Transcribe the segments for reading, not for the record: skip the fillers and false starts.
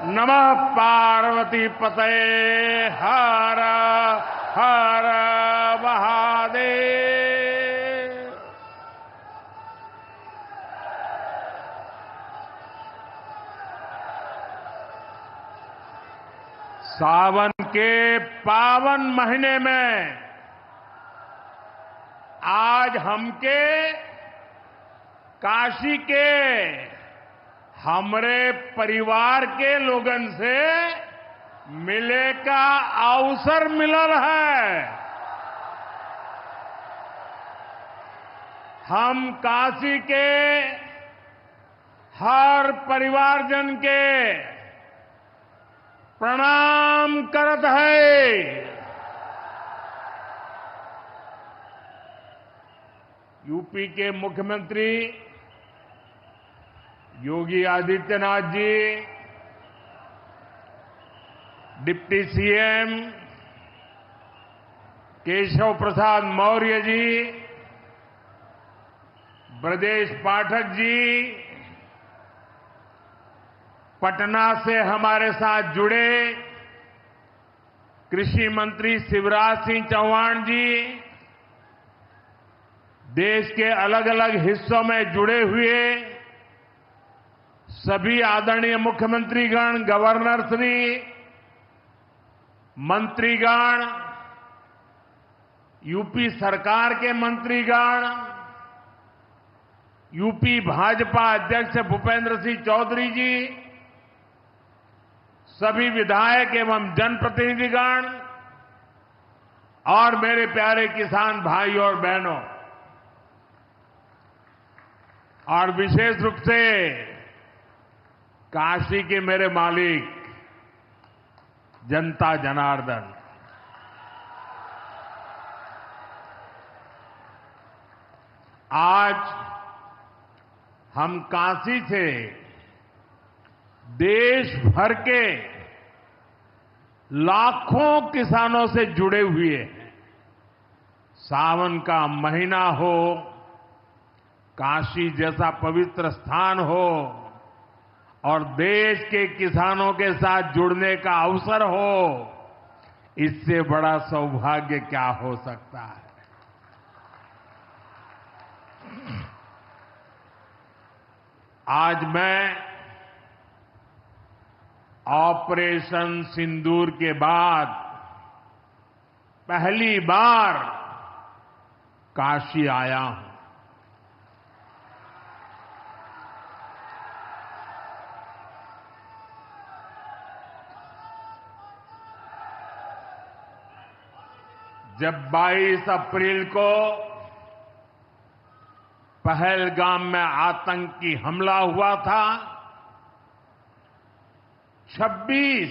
नमः पार्वती पतये हर हर महादेव। सावन के पावन महीने में आज हमके काशी के हमरे परिवार के लोगन से मिले का अवसर मिलल है। हम काशी के हर परिवारजन के प्रणाम करत है। यूपी के मुख्यमंत्री योगी आदित्यनाथ जी, डिप्टी सीएम केशव प्रसाद मौर्य जी, ब्रजेश पाठक जी, पटना से हमारे साथ जुड़े कृषि मंत्री शिवराज सिंह चौहान जी, देश के अलग अलग हिस्सों में जुड़े हुए सभी आदरणीय मुख्यमंत्रीगण, गवर्नर श्री, मंत्रीगण, यूपी सरकार के मंत्रीगण, यूपी भाजपा अध्यक्ष भूपेंद्र सिंह चौधरी जी, सभी विधायक एवं जनप्रतिनिधिगण और मेरे प्यारे किसान भाइयों और बहनों, और विशेष रूप से काशी के मेरे मालिक जनता जनार्दन, आज हम काशी से देश भर के लाखों किसानों से जुड़े हुए हैं। सावन का महीना हो, काशी जैसा पवित्र स्थान हो और देश के किसानों के साथ जुड़ने का अवसर हो, इससे बड़ा सौभाग्य क्या हो सकता है। आज मैं ऑपरेशन सिंदूर के बाद पहली बार काशी आया हूं। जब 22 अप्रैल को पहलगाम में आतंकी हमला हुआ था, 26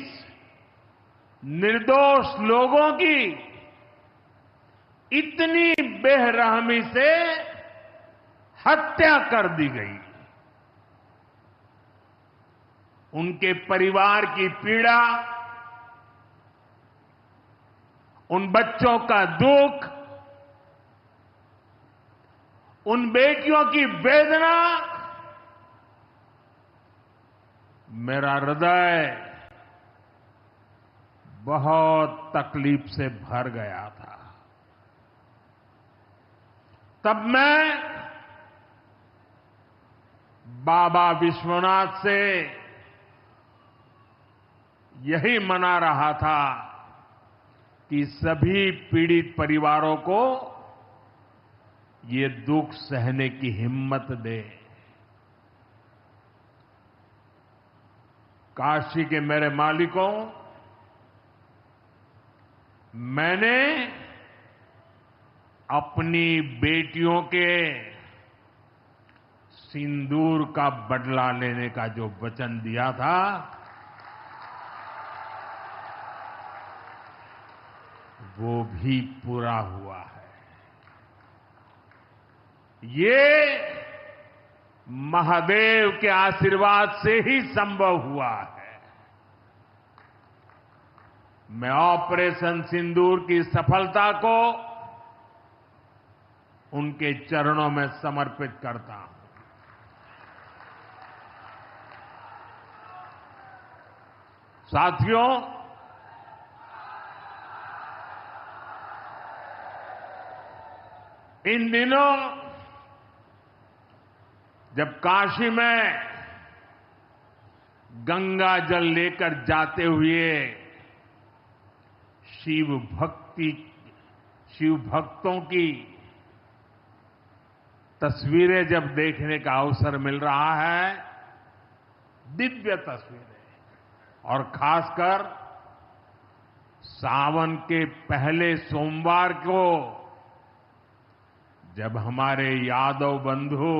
निर्दोष लोगों की इतनी बेरहमी से हत्या कर दी गई। उनके परिवार की पीड़ा, उन बच्चों का दुख, उन बेटियों की वेदना, मेरा हृदय बहुत तकलीफ से भर गया था। तब मैं बाबा विश्वनाथ से यही मना रहा था कि सभी पीड़ित परिवारों को ये दुख सहने की हिम्मत दे। काशी के मेरे मालिकों, मैंने अपनी बेटियों के सिंदूर का बदला लेने का जो वचन दिया था, वो भी पूरा हुआ है। ये महादेव के आशीर्वाद से ही संभव हुआ है। मैं ऑपरेशन सिंदूर की सफलता को उनके चरणों में समर्पित करता हूं। साथियों, इन दिनों जब काशी में गंगा जल लेकर जाते हुए शिव भक्तों की तस्वीरें जब देखने का अवसर मिल रहा है, दिव्य तस्वीरें, और खासकर सावन के पहले सोमवार को जब हमारे यादव बंधु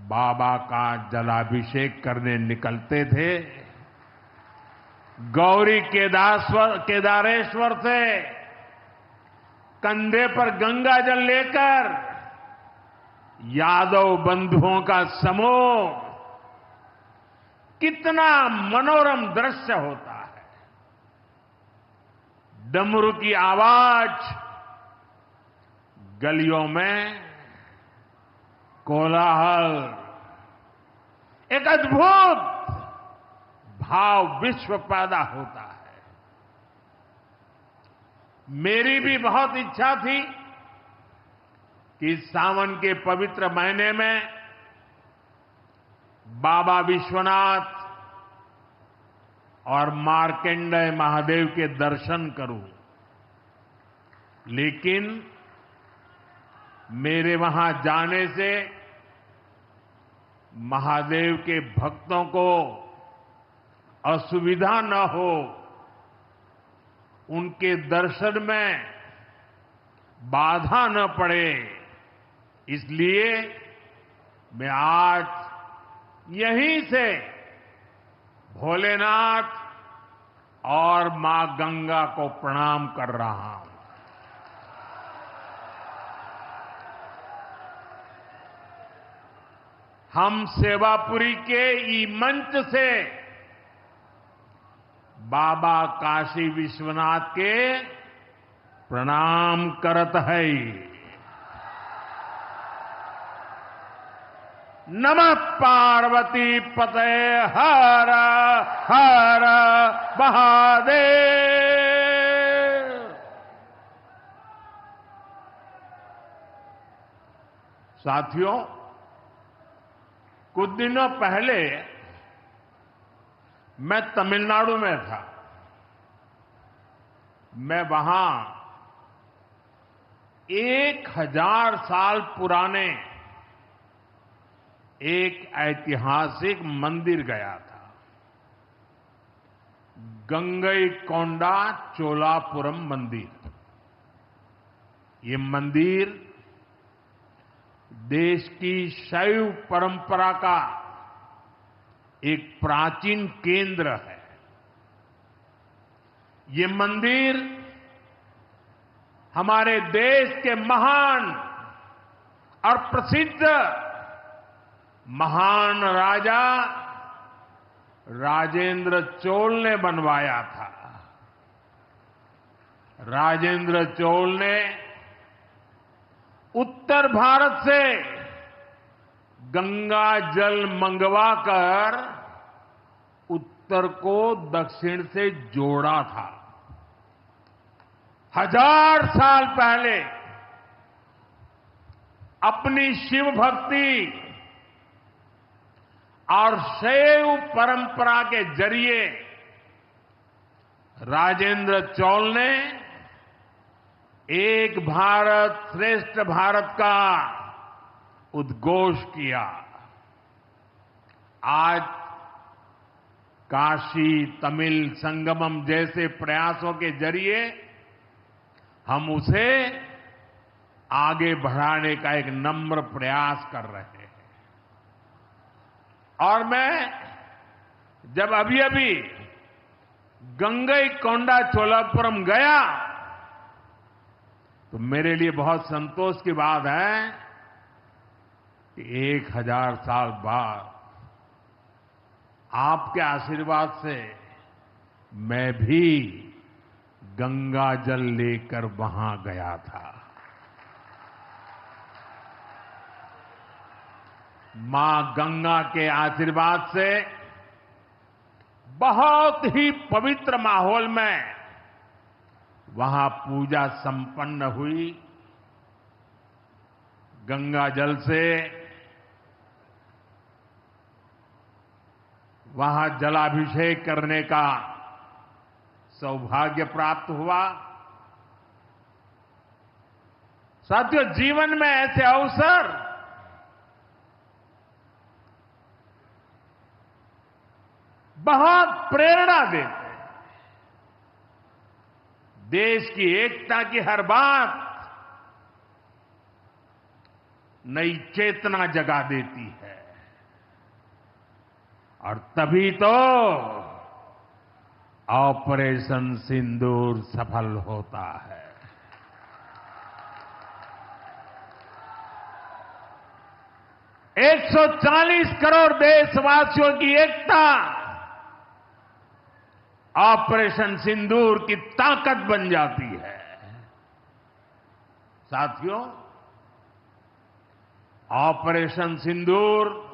बाबा का जलाभिषेक करने निकलते थे, गौरी केदारेश्वर से कंधे पर गंगा जल लेकर यादव बंधुओं का समूह, कितना मनोरम दृश्य होता है। डमरू की आवाज, गलियों में कोलाहल, एक अद्भुत भाव विश्व पैदा होता है। मेरी भी बहुत इच्छा थी कि सावन के पवित्र महीने में बाबा विश्वनाथ और मार्कंडेय महादेव के दर्शन करूं, लेकिन मेरे वहां जाने से महादेव के भक्तों को असुविधा न हो, उनके दर्शन में बाधा न पड़े, इसलिए मैं आज यहीं से भोलेनाथ और मां गंगा को प्रणाम कर रहा हूं। हम सेवापुरी के ई मंच से बाबा काशी विश्वनाथ के प्रणाम करत है। नमः पार्वती पते हर हर महादेव। साथियों, कुछ दिनों पहले मैं तमिलनाडु में था। मैं वहां 1000 साल पुराने एक ऐतिहासिक मंदिर गया था, गंगईकोंडा चोलापुरम मंदिर। ये मंदिर देश की शैव परंपरा का एक प्राचीन केंद्र है। ये मंदिर हमारे देश के महान और प्रसिद्ध महान राजा राजेंद्र चोल ने बनवाया था। राजेंद्र चोल ने उत्तर भारत से गंगा जल मंगवाकर उत्तर को दक्षिण से जोड़ा था। 1000 साल पहले अपनी शिव भक्ति और शैव परंपरा के जरिए राजेंद्र चोल ने एक भारत श्रेष्ठ भारत का उद्घोष किया। आज काशी तमिल संगमम जैसे प्रयासों के जरिए हम उसे आगे बढ़ाने का एक नम्र प्रयास कर रहे हैं। और मैं जब अभी गंगईकोंडा चोलापुरम गया तो मेरे लिए बहुत संतोष की बात है कि 1000 साल बाद आपके आशीर्वाद से मैं भी गंगा जल लेकर वहां गया था। मां गंगा के आशीर्वाद से बहुत ही पवित्र माहौल में वहां पूजा संपन्न हुई। गंगा जल से वहां जलाभिषेक करने का सौभाग्य प्राप्त हुआ। साथियों, जीवन में ऐसे अवसर बहुत प्रेरणा देते हैं। देश की एकता की हर बात नई चेतना जगा देती है और तभी तो ऑपरेशन सिंदूर सफल होता है। 140 करोड़ देशवासियों की एकता ऑपरेशन सिंदूर की ताकत बन जाती है। साथियों, ऑपरेशन सिंदूर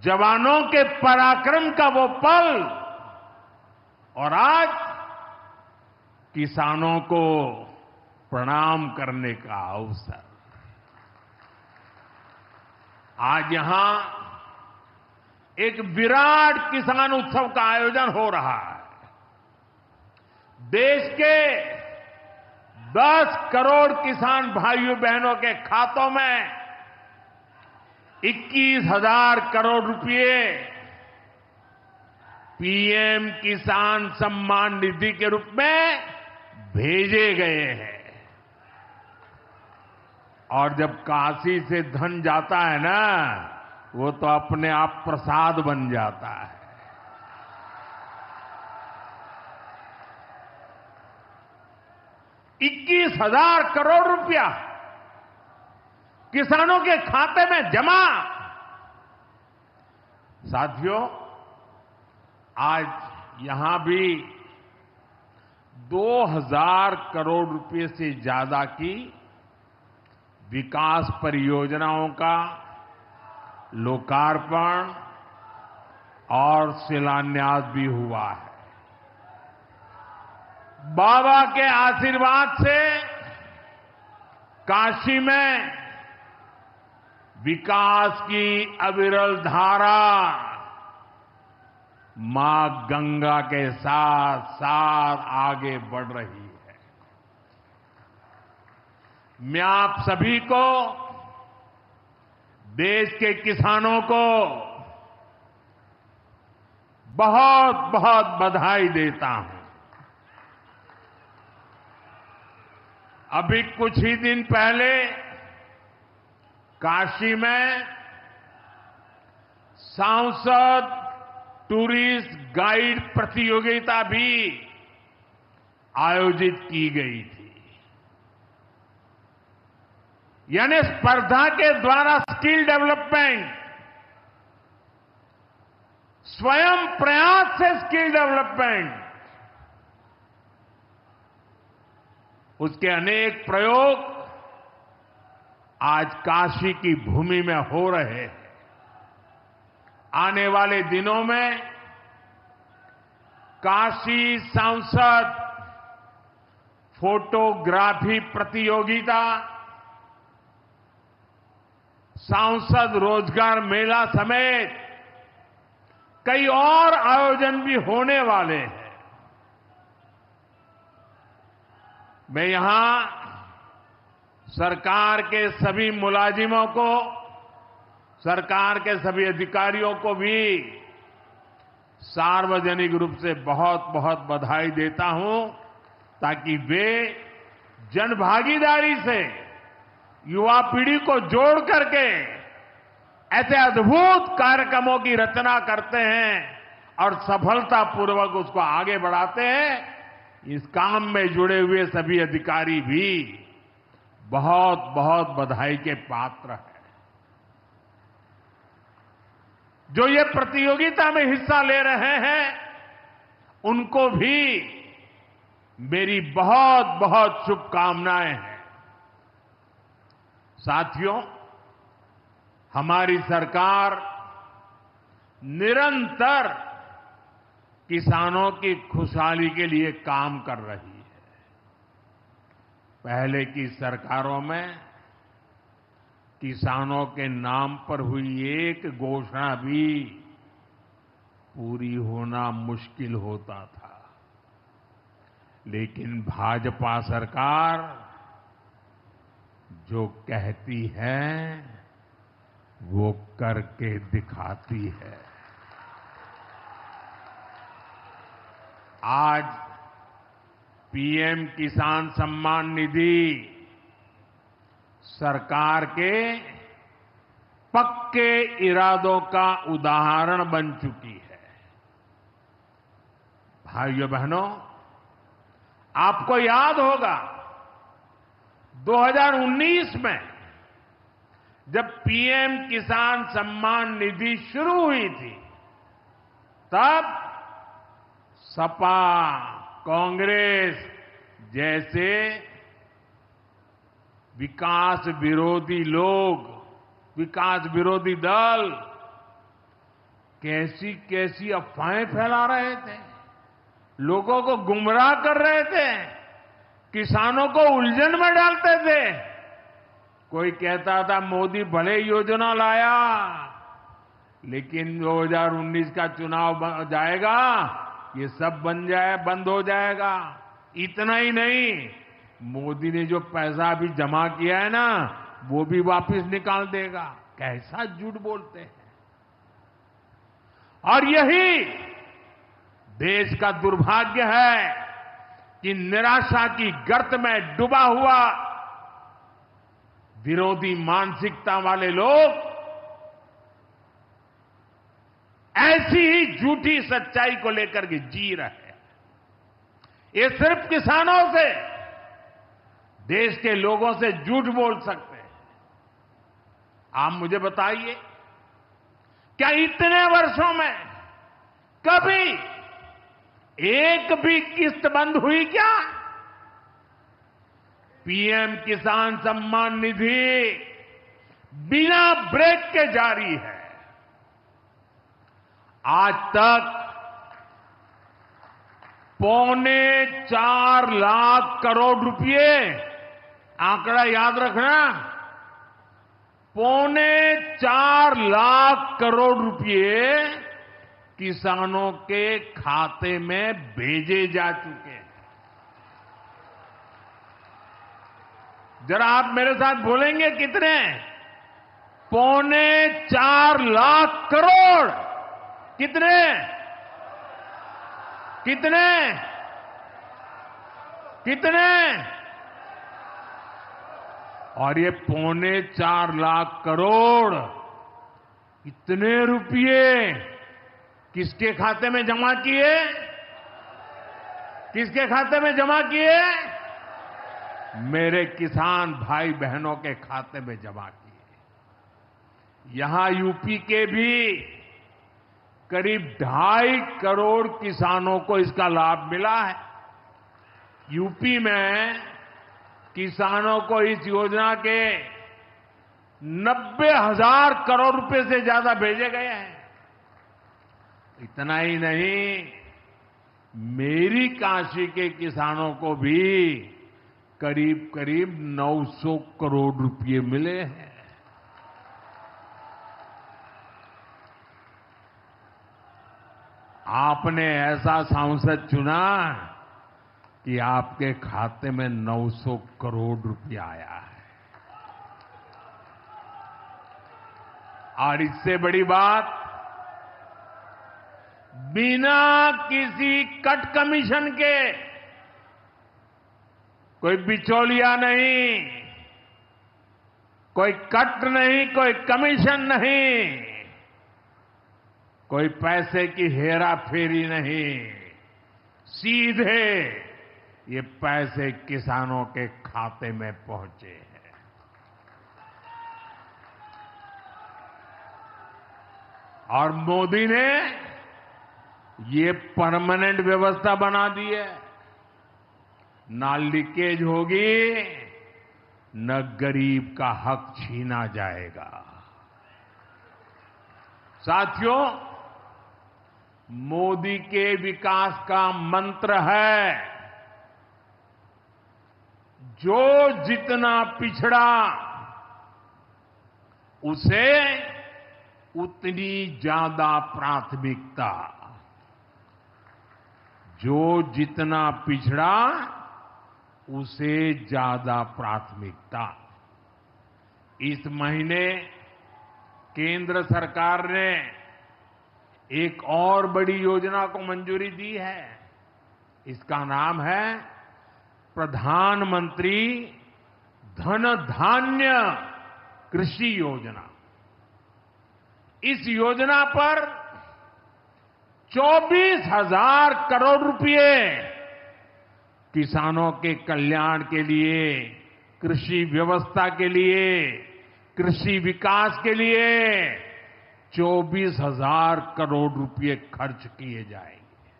जवानों के पराक्रम का वो पल और आज किसानों को प्रणाम करने का अवसर। आज यहां एक विराट किसान उत्सव का आयोजन हो रहा है। देश के 10 करोड़ किसान भाइयों बहनों के खातों में 21,000 करोड़ रुपए पीएम किसान सम्मान निधि के रूप में भेजे गए हैं। और जब काशी से धन जाता है ना, वो तो अपने आप प्रसाद बन जाता है। ₹21,000 करोड़ रुपया किसानों के खाते में जमा। साथियों, आज यहां भी 2,000 करोड़ रुपए से ज्यादा की विकास परियोजनाओं का लोकार्पण और शिलान्यास भी हुआ है। बाबा के आशीर्वाद से काशी में विकास की अविरल धारा मां गंगा के साथ साथ आगे बढ़ रही है। मैं आप सभी को, देश के किसानों को बहुत बहुत बधाई देता हूं। अभी कुछ ही दिन पहले काशी में सांसद टूरिस्ट गाइड प्रतियोगिता भी आयोजित की गई थी। यानी स्पर्धा के द्वारा स्किल डेवलपमेंट, स्वयं प्रयास से स्किल डेवलपमेंट, उसके अनेक प्रयोग आज काशी की भूमि में हो रहे हैं। आने वाले दिनों में काशी सांसद फोटोग्राफी प्रतियोगिता, सांसद रोजगार मेला समेत कई और आयोजन भी होने वाले हैं। मैं यहां सरकार के सभी मुलाजिमों को, सरकार के सभी अधिकारियों को भी सार्वजनिक रूप से बहुत बहुत बधाई देता हूं, ताकि वे जनभागीदारी से युवा पीढ़ी को जोड़ करके ऐसे अद्भुत कार्यक्रमों की रचना करते हैं और सफलतापूर्वक उसको आगे बढ़ाते हैं। इस काम में जुड़े हुए सभी अधिकारी भी बहुत बहुत बधाई के पात्र हैं। जो ये प्रतियोगिता में हिस्सा ले रहे हैं, उनको भी मेरी बहुत बहुत शुभकामनाएं हैं। साथियों, हमारी सरकार निरंतर किसानों की खुशहाली के लिए काम कर रही है। पहले की सरकारों में किसानों के नाम पर हुई एक घोषणा भी पूरी होना मुश्किल होता था। लेकिन भाजपा सरकार जो कहती है वो करके दिखाती है। आज पीएम किसान सम्मान निधि सरकार के पक्के इरादों का उदाहरण बन चुकी है। भाइयों बहनों, आपको याद होगा 2019 में जब पीएम किसान सम्मान निधि शुरू हुई थी, तब सपा, कांग्रेस जैसे विकास विरोधी लोग, विकास विरोधी दल कैसी कैसी अफवाहें फैला रहे थे, लोगों को गुमराह कर रहे थे, किसानों को उलझन में डालते थे। कोई कहता था मोदी भले योजना लाया, लेकिन 2019 का चुनाव जाएगा, ये सब बंद हो जाएगा। इतना ही नहीं, मोदी ने जो पैसा अभी जमा किया है ना, वो भी वापस निकाल देगा। कैसा झूठ बोलते हैं। और यही देश का दुर्भाग्य है कि निराशा की गर्त में डूबा हुआ विरोधी मानसिकता वाले लोग ऐसी ही झूठी सच्चाई को लेकर के जी रहे हैं। ये सिर्फ किसानों से, देश के लोगों से झूठ बोल सकते हैं। आप मुझे बताइए, क्या इतने वर्षों में कभी एक भी किस्त बंद हुई क्या? पीएम किसान सम्मान निधि बिना ब्रेक के जारी है। आज तक 4.25 लाख करोड़ रुपए, आंकड़ा याद रखना, 4.25 लाख करोड़ रुपए किसानों के खाते में भेजे जा चुके हैं। जरा आप मेरे साथ बोलेंगे कितने? 4.25 लाख करोड़। कितने? कितने? कितने? और ये 4.25 लाख करोड़ इतने रुपये किसके खाते में जमा किए? किसके खाते में जमा किए? मेरे किसान भाई बहनों के खाते में जमा किए। यहां यूपी के भी करीब 2.5 करोड़ किसानों को इसका लाभ मिला है। यूपी में किसानों को इस योजना के 90,000 करोड़ रुपए से ज्यादा भेजे गए हैं। इतना ही नहीं, मेरी काशी के किसानों को भी करीब करीब 900 करोड़ रुपए मिले हैं। आपने ऐसा सांसद चुना कि आपके खाते में 900 करोड़ रुपया आया है। और इससे बड़ी बात, बिना किसी कट कमीशन के, कोई बिचौलिया नहीं, कोई कट नहीं, कोई कमीशन नहीं, कोई पैसे की हेरा फेरी नहीं, सीधे ये पैसे किसानों के खाते में पहुंचे हैं। और मोदी ने ये परमानेंट व्यवस्था बना दी है। ना लीकेज होगी, न गरीब का हक छीना जाएगा। साथियों, मोदी के विकास का मंत्र है, जो जितना पिछड़ा उसे उतनी ज्यादा प्राथमिकता। जो जितना पिछड़ा उसे ज्यादा प्राथमिकता। इस महीने केंद्र सरकार ने एक और बड़ी योजना को मंजूरी दी है। इसका नाम है प्रधानमंत्री धन धान्य कृषि योजना। इस योजना पर 24,000 करोड़ रुपए किसानों के कल्याण के लिए, कृषि व्यवस्था के लिए, कृषि विकास के लिए 24,000 करोड़ रुपए खर्च किए जाएंगे।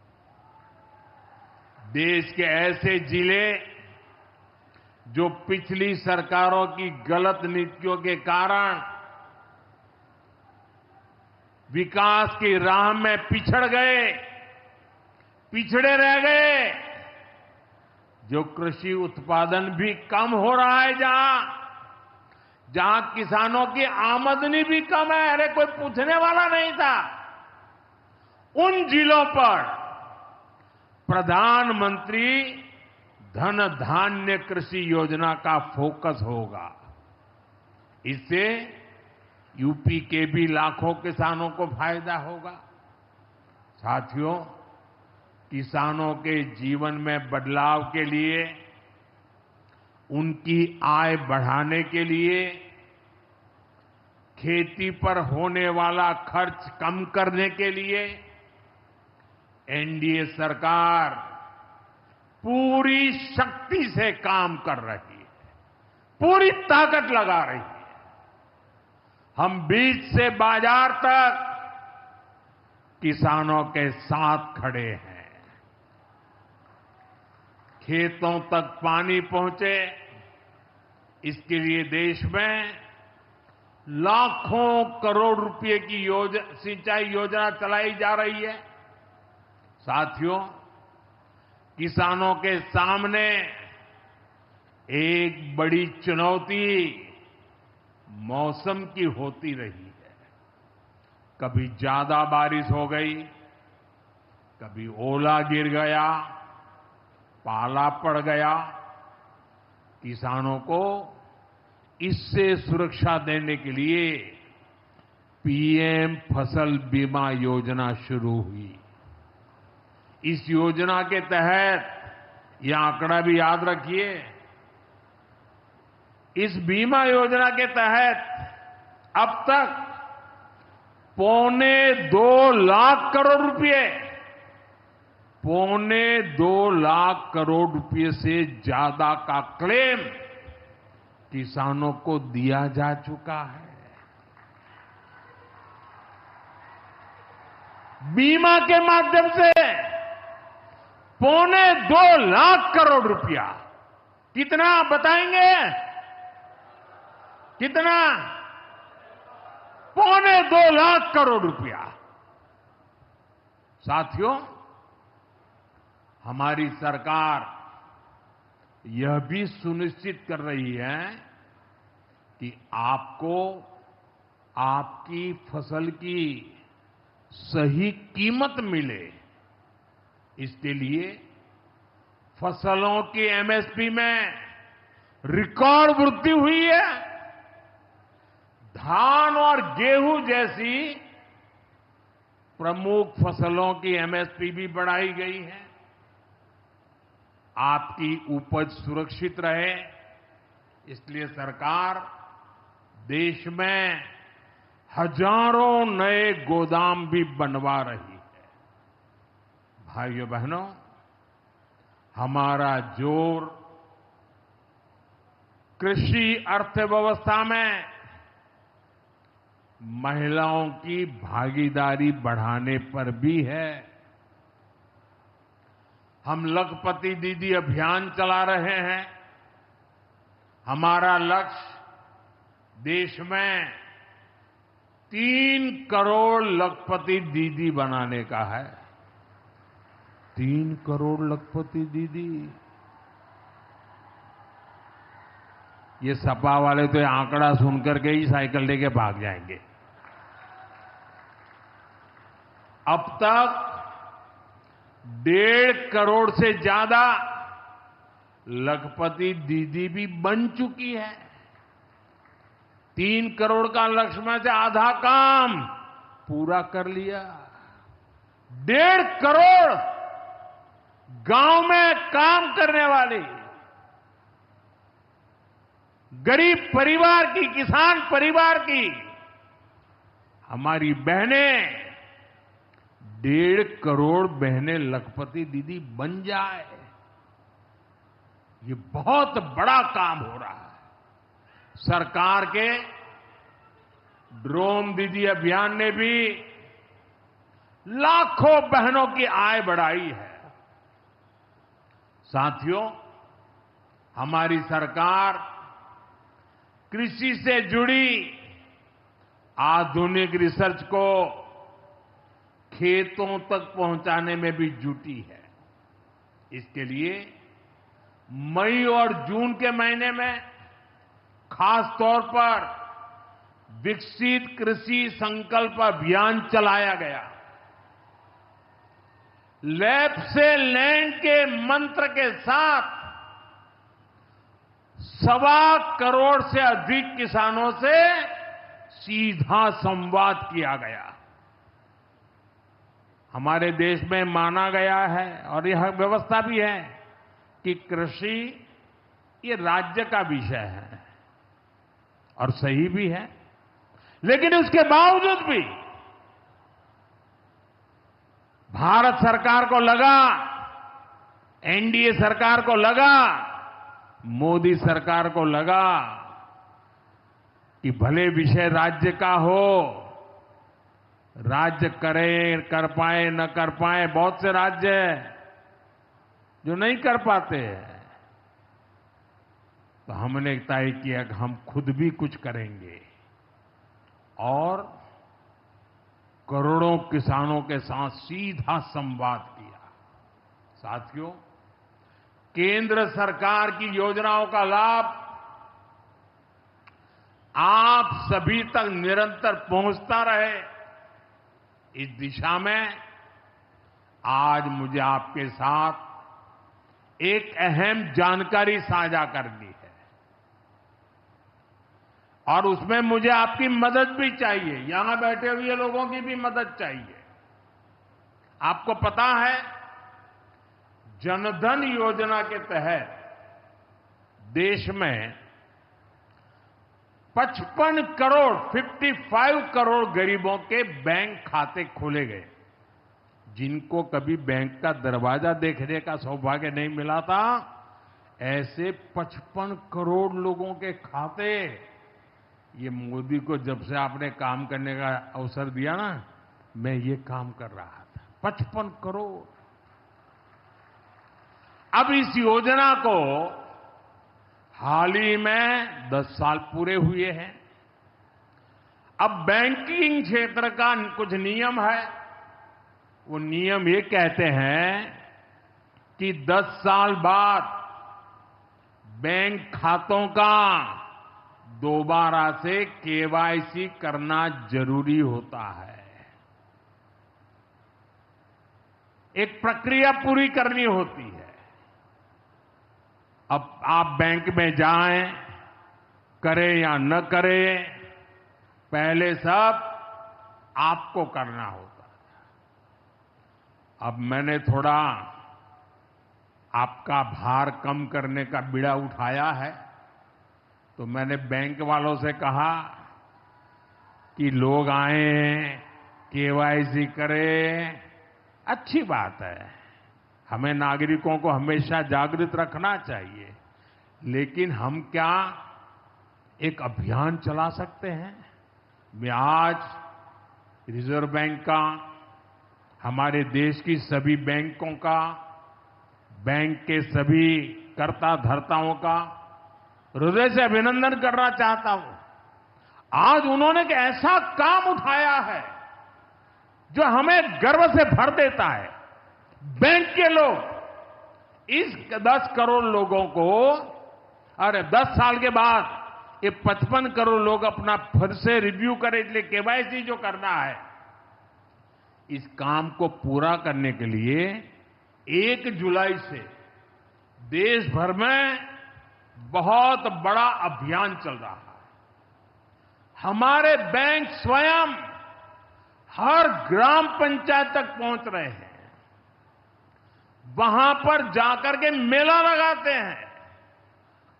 देश के ऐसे जिले जो पिछली सरकारों की गलत नीतियों के कारण विकास की राह में पिछड़ गए, पिछड़े रह गए, जो कृषि उत्पादन भी कम हो रहा है, जहां किसानों की आमदनी भी कम है, अरे कोई पूछने वाला नहीं था, उन जिलों पर प्रधानमंत्री धन धान्य कृषि योजना का फोकस होगा। इससे यूपी के भी लाखों किसानों को फायदा होगा। साथियों, किसानों के जीवन में बदलाव के लिए, उनकी आय बढ़ाने के लिए, खेती पर होने वाला खर्च कम करने के लिए एनडीए सरकार पूरी शक्ति से काम कर रही है, पूरी ताकत लगा रही है। हम बीज से बाजार तक किसानों के साथ खड़े हैं। खेतों तक पानी पहुंचे, इसके लिए देश में लाखों करोड़ रुपए की सिंचाई योजना चलाई जा रही है। साथियों, किसानों के सामने एक बड़ी चुनौती मौसम की होती रही है। कभी ज्यादा बारिश हो गई, कभी ओला गिर गया, पाला पड़ गया। किसानों को इससे सुरक्षा देने के लिए पीएम फसल बीमा योजना शुरू हुई। इस योजना के तहत, यह आंकड़ा भी याद रखिए, इस बीमा योजना के तहत अब तक 2.25 लाख करोड़ रुपए, 2.25 लाख करोड़ रुपए से ज्यादा का क्लेम किसानों को दिया जा चुका है। बीमा के माध्यम से 2.25 लाख करोड़ रुपया, कितना बताएंगे? कितना? 2.25 लाख करोड़ रुपया। साथियों, हमारी सरकार यह भी सुनिश्चित कर रही है कि आपको आपकी फसल की सही कीमत मिले। इसके लिए फसलों की एमएसपी में रिकॉर्ड वृद्धि हुई है। धान और गेहूं जैसी प्रमुख फसलों की एमएसपी भी बढ़ाई गई है। आपकी उपज सुरक्षित रहे, इसलिए सरकार देश में हजारों नए गोदाम भी बनवा रही है। भाइयों बहनों, हमारा जोर कृषि अर्थव्यवस्था में महिलाओं की भागीदारी बढ़ाने पर भी है। हम लखपति दीदी अभियान चला रहे हैं। हमारा लक्ष्य देश में 3 करोड़ लखपति दीदी बनाने का है। 3 करोड़ लखपति दीदी। ये सपा वाले तो ये आंकड़ा सुनकर के ही साइकिल लेके भाग जाएंगे। अब तक 1.5 करोड़ से ज्यादा लखपति दीदी भी बन चुकी है। 3 करोड़ का लक्ष्य में से आधा काम पूरा कर लिया। 1.5 करोड़ गांव में काम करने वाली गरीब परिवार की, किसान परिवार की हमारी बहनें, 1.5 करोड़ बहनें लखपति दीदी बन जाए, ये बहुत बड़ा काम हो रहा है। सरकार के ड्रोन दीदी अभियान ने भी लाखों बहनों की आय बढ़ाई है। साथियों, हमारी सरकार कृषि से जुड़ी आधुनिक रिसर्च को खेतों तक पहुंचाने में भी जुटी है। इसके लिए मई और जून के महीने में खास तौर पर विकसित कृषि संकल्प अभियान चलाया गया। लैब से लैंड के मंत्र के साथ 1.25 करोड़ से अधिक किसानों से सीधा संवाद किया गया। हमारे देश में माना गया है और यह व्यवस्था भी है कि कृषि ये राज्य का विषय है और सही भी है, लेकिन उसके बावजूद भी भारत सरकार को लगा, एनडीए सरकार को लगा, मोदी सरकार को लगा कि भले विषय राज्य का हो, राज्य करे, कर पाए न कर पाए, बहुत से राज्य जो नहीं कर पाते हैं, तो हमने तय किया कि हम खुद भी कुछ करेंगे और करोड़ों किसानों के साथ सीधा संवाद किया। साथियों, केंद्र सरकार की योजनाओं का लाभ आप सभी तक निरंतर पहुंचता रहे, इस दिशा में आज मुझे आपके साथ एक अहम जानकारी साझा करनी है और उसमें मुझे आपकी मदद भी चाहिए। यहां बैठे हुए लोगों की भी मदद चाहिए। आपको पता है, जनधन योजना के तहत देश में 55 करोड़ गरीबों के बैंक खाते खोले गए। जिनको कभी बैंक का दरवाजा देखने का सौभाग्य नहीं मिला था, ऐसे 55 करोड़ लोगों के खाते, ये मोदी को जब से आपने काम करने का अवसर दिया ना, मैं ये काम कर रहा था। 55 करोड़। अब इस योजना को हाल ही में 10 साल पूरे हुए हैं। अब बैंकिंग क्षेत्र का कुछ नियम है। वो नियम ये कहते हैं कि 10 साल बाद बैंक खातों का दोबारा से केवाईसी करना जरूरी होता है। एक प्रक्रिया पूरी करनी होती है। अब आप बैंक में जाएं, करें या न करें, पहले सब आपको करना होता है। अब मैंने थोड़ा आपका भार कम करने का बीड़ा उठाया है, तो मैंने बैंक वालों से कहा कि लोग आएं, केवाईसी करें, अच्छी बात है, हमें नागरिकों को हमेशा जागृत रखना चाहिए, लेकिन हम क्या एक अभियान चला सकते हैं? मैं आज रिजर्व बैंक का, हमारे देश की सभी बैंकों का, बैंक के सभी कर्ता धर्ताओं का हृदय से अभिनंदन करना चाहता हूं। आज उन्होंने एक ऐसा काम उठाया है जो हमें गर्व से भर देता है। बैंक के लोग इस 10 करोड़ लोगों को, अरे 10 साल के बाद ये 55 करोड़ लोग अपना फिर से रिव्यू करें, इसलिए केवाईसी जो करना है, इस काम को पूरा करने के लिए 1 जुलाई से देश भर में बहुत बड़ा अभियान चल रहा है। हमारे बैंक स्वयं हर ग्राम पंचायत तक पहुंच रहे हैं, वहां पर जाकर के मेला लगाते हैं।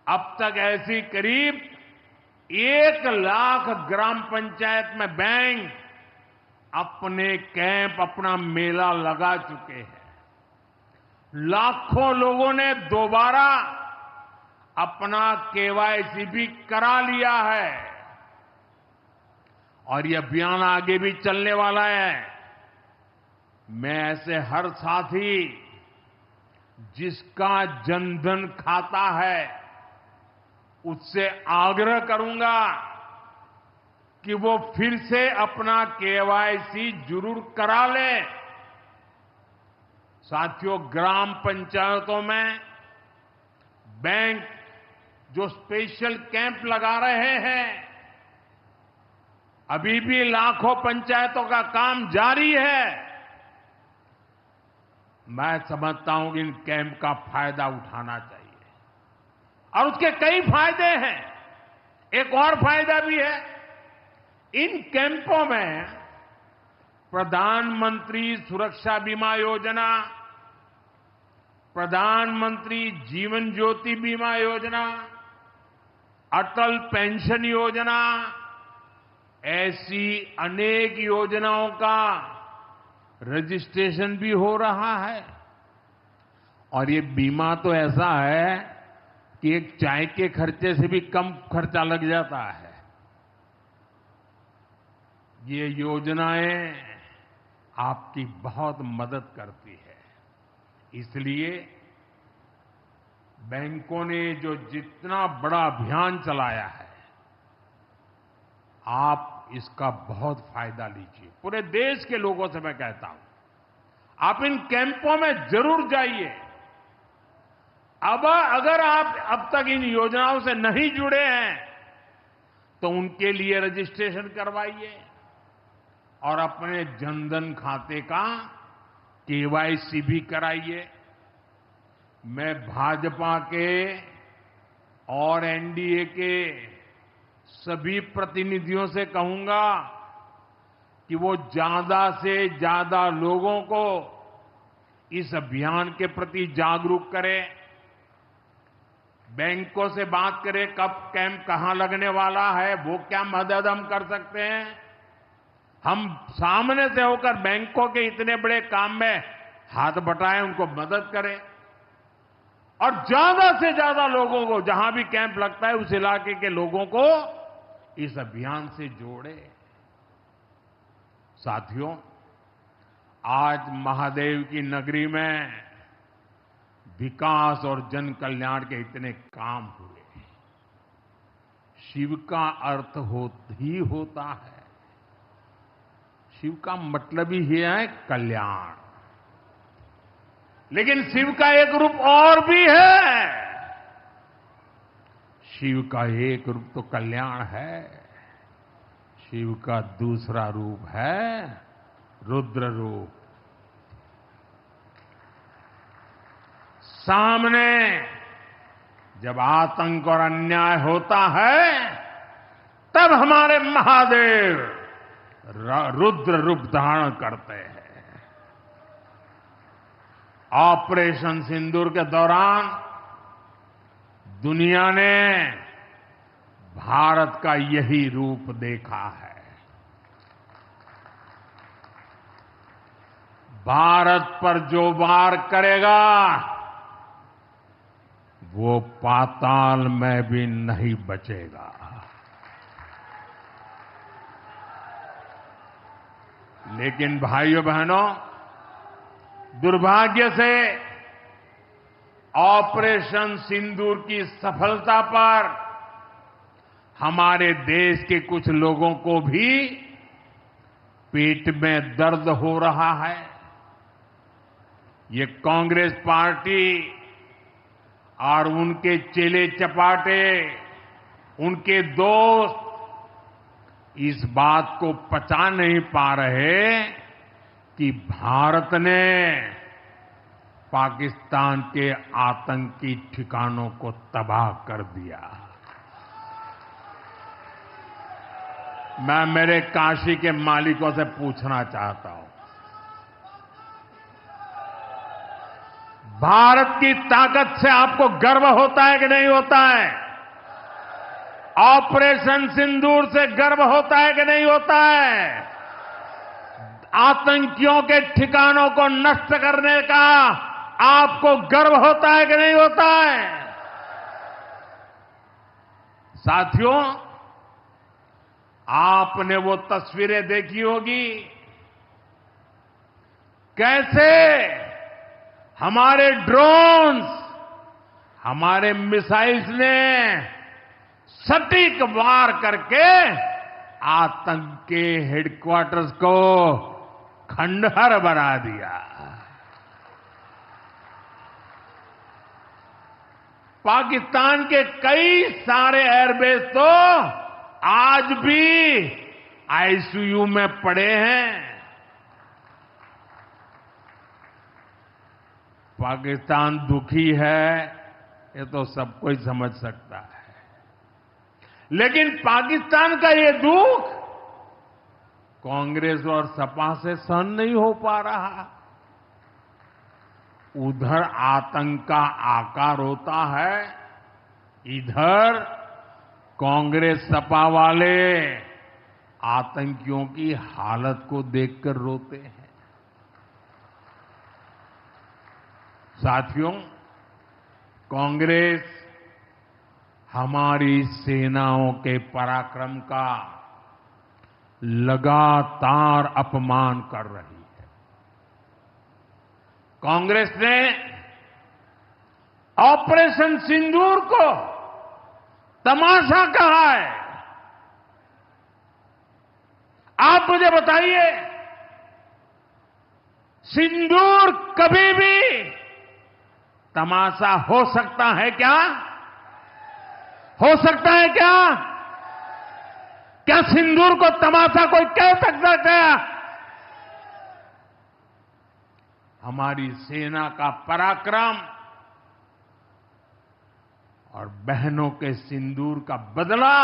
अब तक ऐसी करीब 1 लाख ग्राम पंचायत में बैंक अपने कैंप, अपना मेला लगा चुके हैं। लाखों लोगों ने दोबारा अपना केवाईसी भी करा लिया है और ये अभियान आगे भी चलने वाला है। मैं ऐसे हर साथी जिसका जनधन खाता है उससे आग्रह करूंगा कि वो फिर से अपना केवाईसी जरूर करा ले। साथियों, ग्राम पंचायतों में बैंक जो स्पेशल कैंप लगा रहे हैं, अभी भी लाखों पंचायतों का काम जारी है। मैं समझता हूं कि इन कैंप का फायदा उठाना चाहिए और उसके कई फायदे हैं। एक और फायदा भी है, इन कैंपों में प्रधानमंत्री सुरक्षा बीमा योजना, प्रधानमंत्री जीवन ज्योति बीमा योजना, अटल पेंशन योजना, ऐसी अनेक योजनाओं का रजिस्ट्रेशन भी हो रहा है। और ये बीमा तो ऐसा है कि एक चाय के खर्चे से भी कम खर्चा लग जाता है। ये योजनाएं आपकी बहुत मदद करती है। इसलिए बैंकों ने जो जितना बड़ा अभियान चलाया है, आप इसका बहुत फायदा लीजिए। पूरे देश के लोगों से मैं कहता हूं, आप इन कैंपों में जरूर जाइए। अब अगर आप अब तक इन योजनाओं से नहीं जुड़े हैं तो उनके लिए रजिस्ट्रेशन करवाइए और अपने जनधन खाते का केवाईसी भी कराइए। मैं भाजपा के और एनडीए के सभी प्रतिनिधियों से कहूंगा कि वो ज्यादा से ज्यादा लोगों को इस अभियान के प्रति जागरूक करें। बैंकों से बात करें कब कैंप कहां लगने वाला है, वो क्या मदद हम कर सकते हैं। हम सामने से होकर बैंकों के इतने बड़े काम में हाथ बटाएं, उनको मदद करें और ज्यादा से ज्यादा लोगों को, जहां भी कैंप लगता है उस इलाके के लोगों को इस अभियान से जोड़े। साथियों, आज महादेव की नगरी में विकास और जन कल्याण के इतने काम हुए। शिव का अर्थ ही होता है, शिव का मतलब ही है कल्याण। लेकिन शिव का एक रूप और भी है। शिव का एक रूप तो कल्याण है, शिव का दूसरा रूप है रुद्र रूप। सामने जब आतंक और अन्याय होता है तब हमारे महादेव रुद्र रूप धारण करते हैं। ऑपरेशन सिंदूर के दौरान दुनिया ने भारत का यही रूप देखा है। भारत पर जो वार करेगा वो पाताल में भी नहीं बचेगा। लेकिन भाइयों बहनों, दुर्भाग्य से ऑपरेशन सिंदूर की सफलता पर हमारे देश के कुछ लोगों को भी पेट में दर्द हो रहा है। ये कांग्रेस पार्टी और उनके चेले चपाटे, उनके दोस्त इस बात को पचा नहीं पा रहे कि भारत ने पाकिस्तान के आतंकी ठिकानों को तबाह कर दिया। मैं मेरे काशी के मालिकों से पूछना चाहता हूं, भारत की ताकत से आपको गर्व होता है कि नहीं होता है? ऑपरेशन सिंदूर से गर्व होता है कि नहीं होता है? आतंकियों के ठिकानों को नष्ट करने का आपको गर्व होता है कि नहीं होता है? साथियों, आपने वो तस्वीरें देखी होगी, कैसे हमारे ड्रोन्स, हमारे मिसाइल्स ने सटीक वार करके आतंक के हेडक्वार्टर्स को खंडहर बना दिया। पाकिस्तान के कई सारे एयरबेस तो आज भी आईसीयू में पड़े हैं। पाकिस्तान दुखी है, ये तो सब कोई समझ सकता है, लेकिन पाकिस्तान का ये दुख कांग्रेस और सपा से सहन नहीं हो पा रहा। उधर आतंक का आकार होता है, इधर कांग्रेस सपा वाले आतंकियों की हालत को देखकर रोते हैं। साथियों, कांग्रेस हमारी सेनाओं के पराक्रम का लगातार अपमान कर रही है। कांग्रेस ने ऑपरेशन सिंदूर को तमाशा कहा है। आप मुझे बताइए, सिंदूर कभी भी तमाशा हो सकता है क्या? हो सकता है क्या? क्या सिंदूर को तमाशा कोई कह सकता है क्या? हमारी सेना का पराक्रम और बहनों के सिंदूर का बदला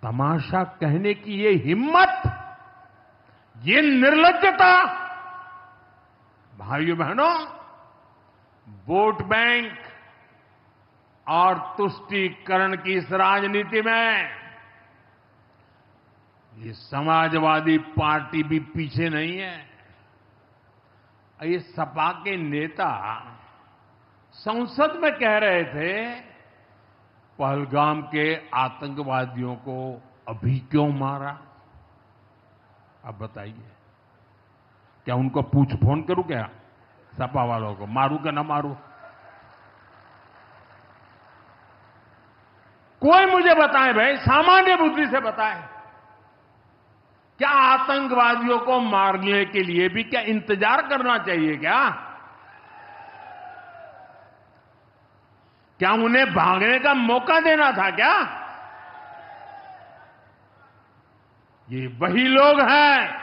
तमाशा कहने की ये हिम्मत, ये निर्लज्जता, भाइयों बहनों, वोट बैंक और तुष्टीकरण की इस राजनीति में ये समाजवादी पार्टी भी पीछे नहीं है। ये सपा के नेता संसद में कह रहे थे, पहलगाम के आतंकवादियों को अभी क्यों मारा? अब बताइए, क्या उनको पूछ फोन करूं क्या? सपा वालों को मारूं कि ना मारूं? कोई मुझे बताए भाई, सामान्य बुद्धि से बताए, क्या आतंकवादियों को मारने के लिए भी क्या इंतजार करना चाहिए क्या? क्या उन्हें भागने का मौका देना था क्या? ये वही लोग हैं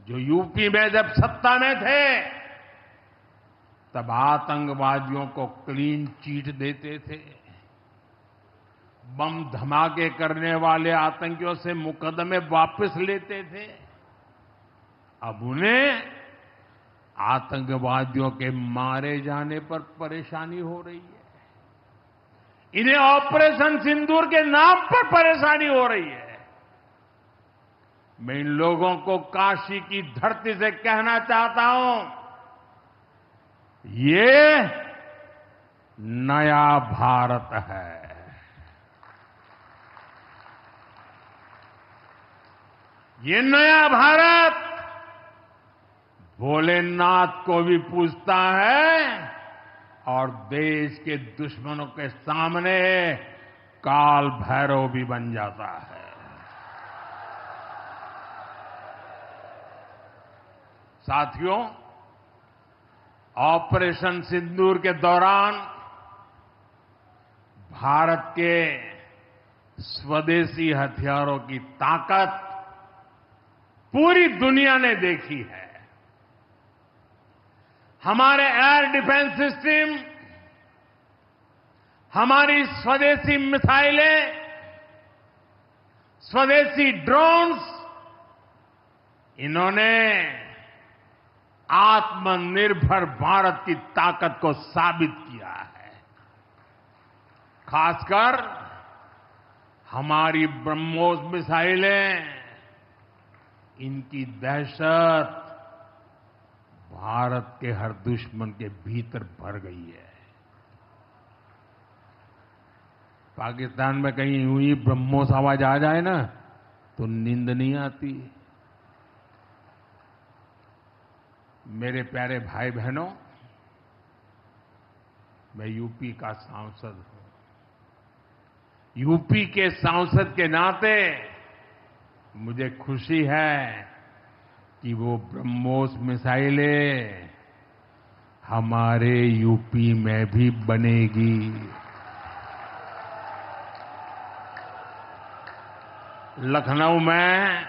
जो यूपी में जब सत्ता में थे तब आतंकवादियों को क्लीन चिट देते थे, बम धमाके करने वाले आतंकियों से मुकदमे वापस लेते थे। अब उन्हें आतंकवादियों के मारे जाने पर परेशानी हो रही है। इन्हें ऑपरेशन सिंदूर के नाम पर परेशानी हो रही है। मैं इन लोगों को काशी की धरती से कहना चाहता हूं, ये नया भारत है। ये नया भारत भोलेनाथ को भी पूछता है और देश के दुश्मनों के सामने काल भैरव भी बन जाता है। साथियों, ऑपरेशन सिंदूर के दौरान भारत के स्वदेशी हथियारों की ताकत पूरी दुनिया ने देखी है। हमारे एयर डिफेंस सिस्टम, हमारी स्वदेशी मिसाइलें, स्वदेशी ड्रोन्स, इन्होंने आत्मनिर्भर भारत की ताकत को साबित किया है। खासकर हमारी ब्रह्मोस मिसाइलें, इनकी दहशत भारत के हर दुश्मन के भीतर भर गई है। पाकिस्तान में कहीं यूं ही ब्रह्मोस आवाज आ जाए ना तो नींद नहीं आती। मेरे प्यारे भाई बहनों, मैं यूपी का सांसद हूं। यूपी के सांसद के नाते मुझे खुशी है कि वो ब्रह्मोस मिसाइलें हमारे यूपी में भी बनेगी। लखनऊ में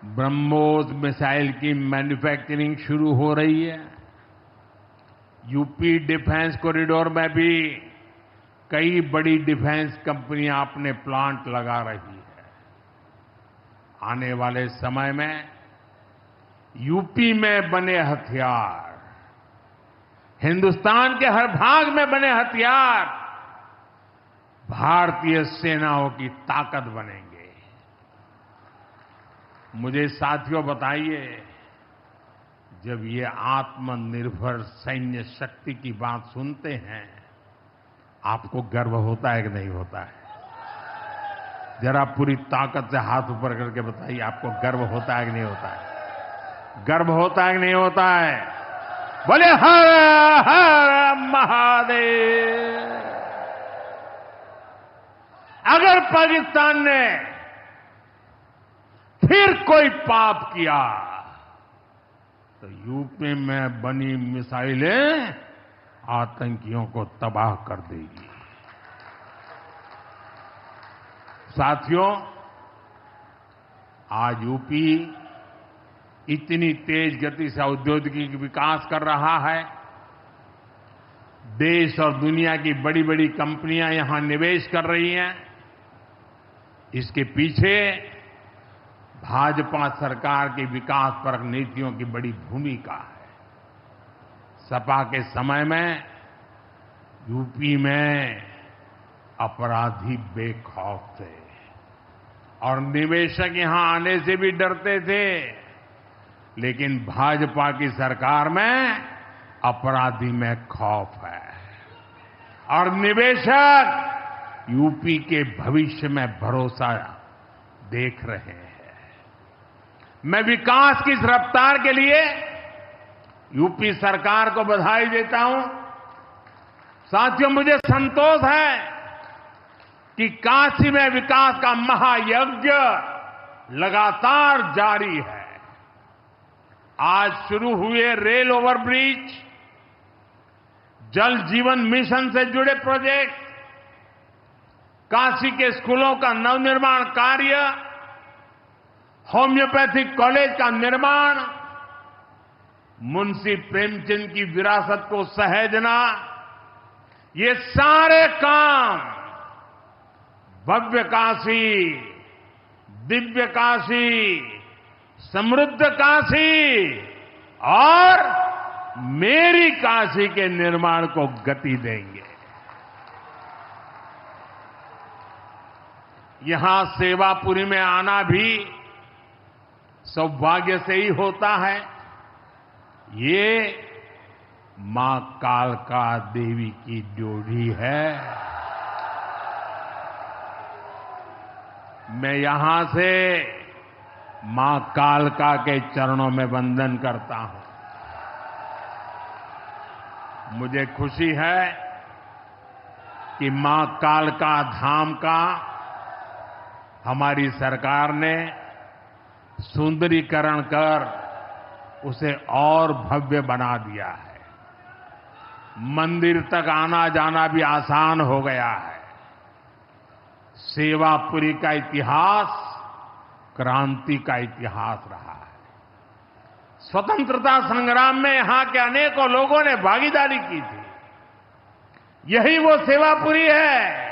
ब्रह्मोस मिसाइल की मैन्युफैक्चरिंग शुरू हो रही है। यूपी डिफेंस कॉरिडोर में भी कई बड़ी डिफेंस कंपनियां अपने प्लांट लगा रही है। आने वाले समय में यूपी में बने हथियार, हिंदुस्तान के हर भाग में बने हथियार भारतीय सेनाओं की ताकत बनेंगे। मुझे साथियों बताइए, जब ये आत्मनिर्भर सैन्य शक्ति की बात सुनते हैं, आपको गर्व होता है कि नहीं होता है? जरा पूरी ताकत से हाथ ऊपर करके बताइए, आपको गर्व होता है कि नहीं होता है? गर्व होता है कि नहीं होता है? बोले हर हर महादेव। अगर पाकिस्तान ने फिर कोई पाप किया तो यूपी में बनी मिसाइलें आतंकियों को तबाह कर देगी। साथियों, आज यूपी इतनी तेज गति से औद्योगिक विकास कर रहा है। देश और दुनिया की बड़ी बड़ी कंपनियां यहां निवेश कर रही हैं। इसके पीछे भाजपा सरकार की विकासपरक नीतियों की बड़ी भूमिका है। सपा के समय में यूपी में अपराधी बेखौफ थे और निवेशक यहां आने से भी डरते थे, लेकिन भाजपा की सरकार में अपराधी में खौफ है और निवेशक यूपी के भविष्य में भरोसा देख रहे हैं। मैं विकास की इस रफ्तार के लिए यूपी सरकार को बधाई देता हूं। साथियों, मुझे संतोष है कि काशी में विकास का महायज्ञ लगातार जारी है। आज शुरू हुए रेल ओवरब्रिज, जल जीवन मिशन से जुड़े प्रोजेक्ट, काशी के स्कूलों का नवनिर्माण कार्य, होम्योपैथिक कॉलेज का निर्माण, मुंशी प्रेमचंद की विरासत को सहेजना, ये सारे काम भव्य काशी, दिव्य काशी, समृद्ध काशी और मेरी काशी के निर्माण को गति देंगे। यहां सेवापुरी में आना भी सौभाग्य से ही होता है। ये मां कालका देवी की ड्योढ़ी है। मैं यहां से मां कालका के चरणों में वंदन करता हूं। मुझे खुशी है कि मां कालका धाम का हमारी सरकार ने सुंदरीकरण कर उसे और भव्य बना दिया है। मंदिर तक आना जाना भी आसान हो गया है। सेवापुरी का इतिहास क्रांति का इतिहास रहा है। स्वतंत्रता संग्राम में यहां के अनेकों लोगों ने भागीदारी की थी। यही वो सेवापुरी है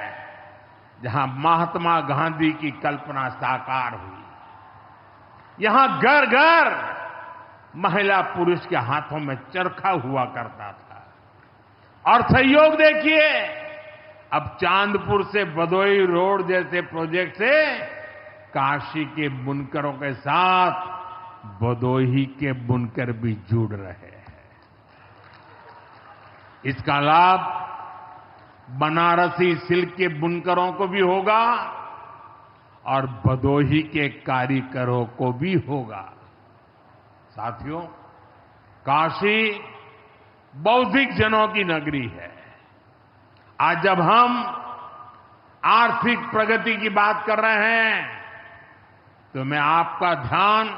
जहां महात्मा गांधी की कल्पना साकार हुई। यहां घर घर महिला पुरुष के हाथों में चरखा हुआ करता था। और सहयोग देखिए, अब चांदपुर से भदोई रोड जैसे प्रोजेक्ट से काशी के बुनकरों के साथ भदोही के बुनकर भी जुड़ रहे हैं। इसका लाभ बनारसी सिल्क के बुनकरों को भी होगा और भदोही के कारीगरों को भी होगा। साथियों, काशी बौद्धिक जनों की नगरी है। आज जब हम आर्थिक प्रगति की बात कर रहे हैं तो मैं आपका ध्यान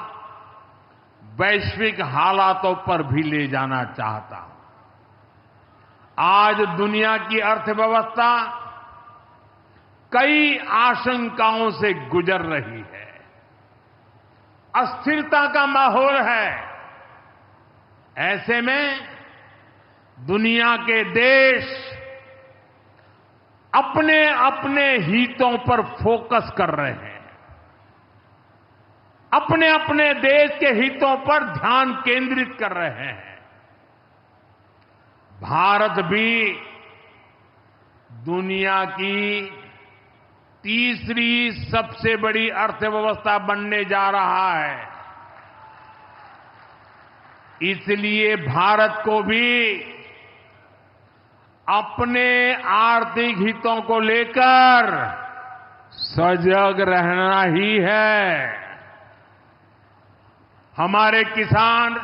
वैश्विक हालातों पर भी ले जाना चाहता हूं। आज दुनिया की अर्थव्यवस्था कई आशंकाओं से गुजर रही है। अस्थिरता का माहौल है। ऐसे में दुनिया के देश अपने अपने हितों पर फोकस कर रहे हैं। अपने अपने देश के हितों पर ध्यान केंद्रित कर रहे हैं। भारत भी दुनिया की तीसरी सबसे बड़ी अर्थव्यवस्था बनने जा रहा है। इसलिए भारत को भी अपने आर्थिक हितों को लेकर सजग रहना ही है। हमारे किसान,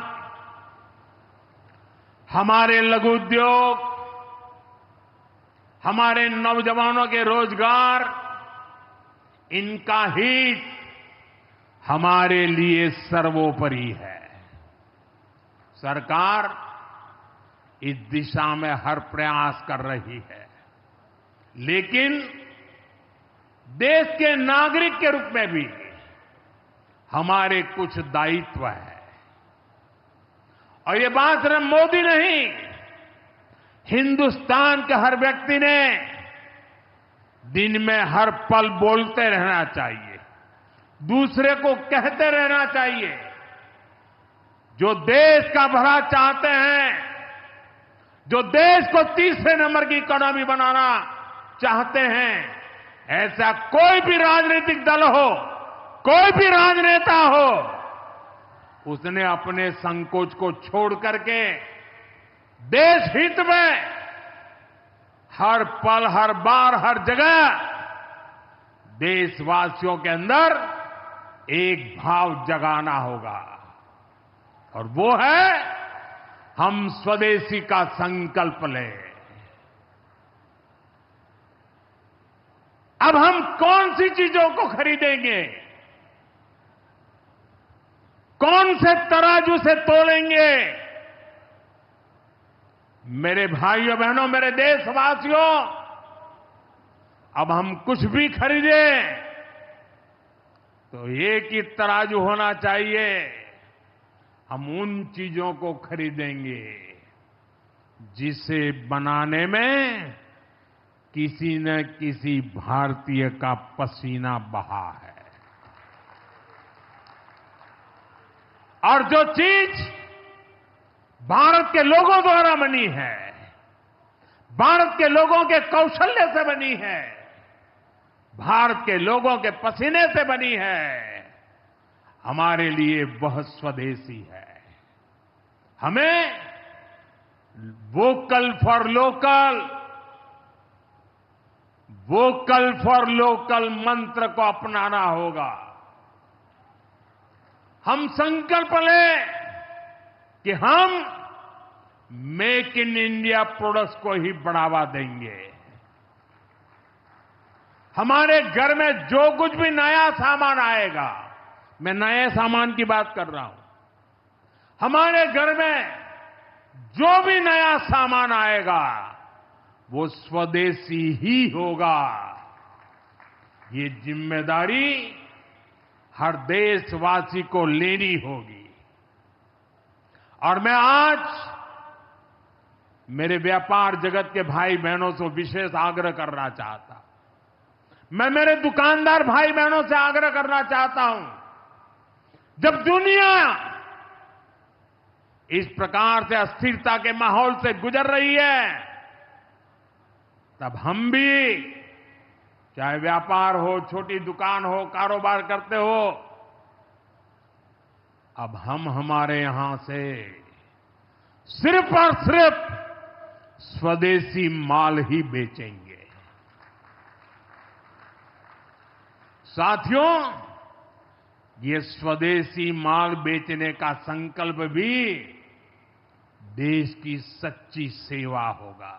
हमारे लघु उद्योग, हमारे नौजवानों के रोजगार, इनका हित हमारे लिए सर्वोपरि है। सरकार इस दिशा में हर प्रयास कर रही है, लेकिन देश के नागरिक के रूप में भी हमारे कुछ दायित्व है। और ये बात सिर्फ मोदी नहीं, हिंदुस्तान के हर व्यक्ति ने दिन में हर पल बोलते रहना चाहिए, दूसरे को कहते रहना चाहिए। जो देश का भला चाहते हैं, जो देश को तीसरे नंबर की इकोनॉमी बनाना चाहते हैं, ऐसा कोई भी राजनीतिक दल हो, कोई भी राजनेता हो, उसने अपने संकोच को छोड़ करके देश हित में हर पल, हर बार, हर जगह देशवासियों के अंदर एक भाव जगाना होगा। और वो है, हम स्वदेशी का संकल्प लें। अब हम कौन सी चीजों को खरीदेंगे, कौन से तराजू से तोलेंगे? मेरे भाइयों बहनों, मेरे देशवासियों, अब हम कुछ भी खरीदें तो एक ही तराजू होना चाहिए। हम उन चीजों को खरीदेंगे जिसे बनाने में किसी न किसी भारतीय का पसीना बहा है। और जो चीज भारत के लोगों द्वारा बनी है, भारत के लोगों के कौशल्य से बनी है, भारत के लोगों के पसीने से बनी है, हमारे लिए बहुत स्वदेशी है। हमें vocal for local, vocal for local मंत्र को अपनाना होगा। हम संकल्प लें कि हम मेक इन इंडिया प्रोडक्ट्स को ही बढ़ावा देंगे। हमारे घर में जो कुछ भी नया सामान आएगा, मैं नए सामान की बात कर रहा हूं, हमारे घर में जो भी नया सामान आएगा वो स्वदेशी ही होगा। ये जिम्मेदारी हर देशवासी को लेनी होगी। और मैं आज मेरे व्यापार जगत के भाई बहनों से विशेष आग्रह करना चाहता हूं। मैं मेरे दुकानदार भाई बहनों से आग्रह करना चाहता हूं, जब दुनिया इस प्रकार से अस्थिरता के माहौल से गुजर रही है, तब हम भी, चाहे व्यापार हो, छोटी दुकान हो, कारोबार करते हो, अब हम हमारे यहां से सिर्फ और सिर्फ स्वदेशी माल ही बेचेंगे। साथियों, ये स्वदेशी माल बेचने का संकल्प भी देश की सच्ची सेवा होगा।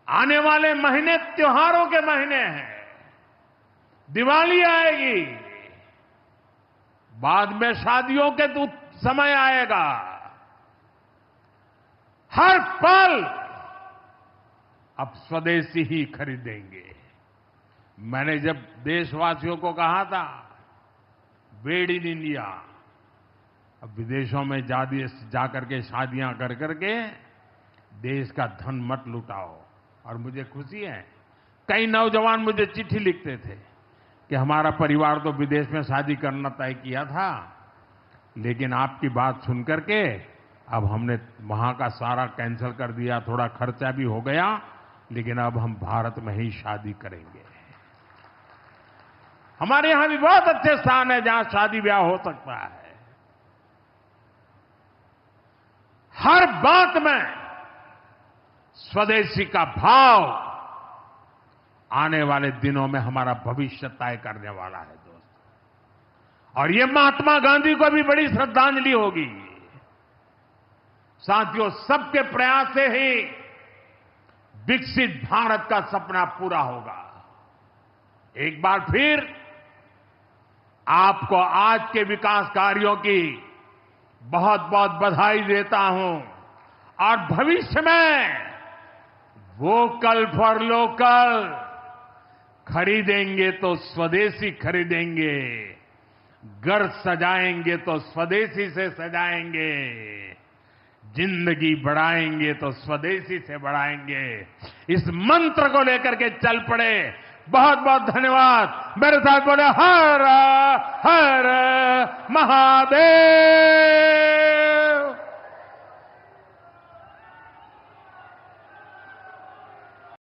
आने वाले महीने त्योहारों के महीने हैं, दिवाली आएगी, बाद में शादियों के समय आएगा। हर पल अब स्वदेशी ही खरीदेंगे। मैंने जब देशवासियों को कहा था मेड इन इंडिया, अब विदेशों में जाकर के शादियां कर करके देश का धन मत लुटाओ। और मुझे खुशी है, कई नौजवान मुझे चिट्ठी लिखते थे कि हमारा परिवार तो विदेश में शादी करना तय किया था, लेकिन आपकी बात सुन करके अब हमने वहां का सारा कैंसिल कर दिया, थोड़ा खर्चा भी हो गया, लेकिन अब हम भारत में ही शादी करेंगे। हमारे यहां भी बहुत अच्छे स्थान है जहां शादी ब्याह हो सकता है। हर बात में स्वदेशी का भाव आने वाले दिनों में हमारा भविष्य तय करने वाला है दोस्तों। और ये महात्मा गांधी को भी बड़ी श्रद्धांजलि होगी। साथियों, सबके प्रयास से ही विकसित भारत का सपना पूरा होगा। एक बार फिर आपको आज के विकास कार्यों की बहुत बहुत बधाई देता हूं। और भविष्य में वोकल फॉर लोकल, खरीदेंगे तो स्वदेशी खरीदेंगे, घर सजाएंगे तो स्वदेशी से सजाएंगे, जिंदगी बढ़ाएंगे तो स्वदेशी से बढ़ाएंगे। इस मंत्र को लेकर के चल पड़े। बहुत बहुत धन्यवाद। मेरे साथ बोले हर हर महादेव।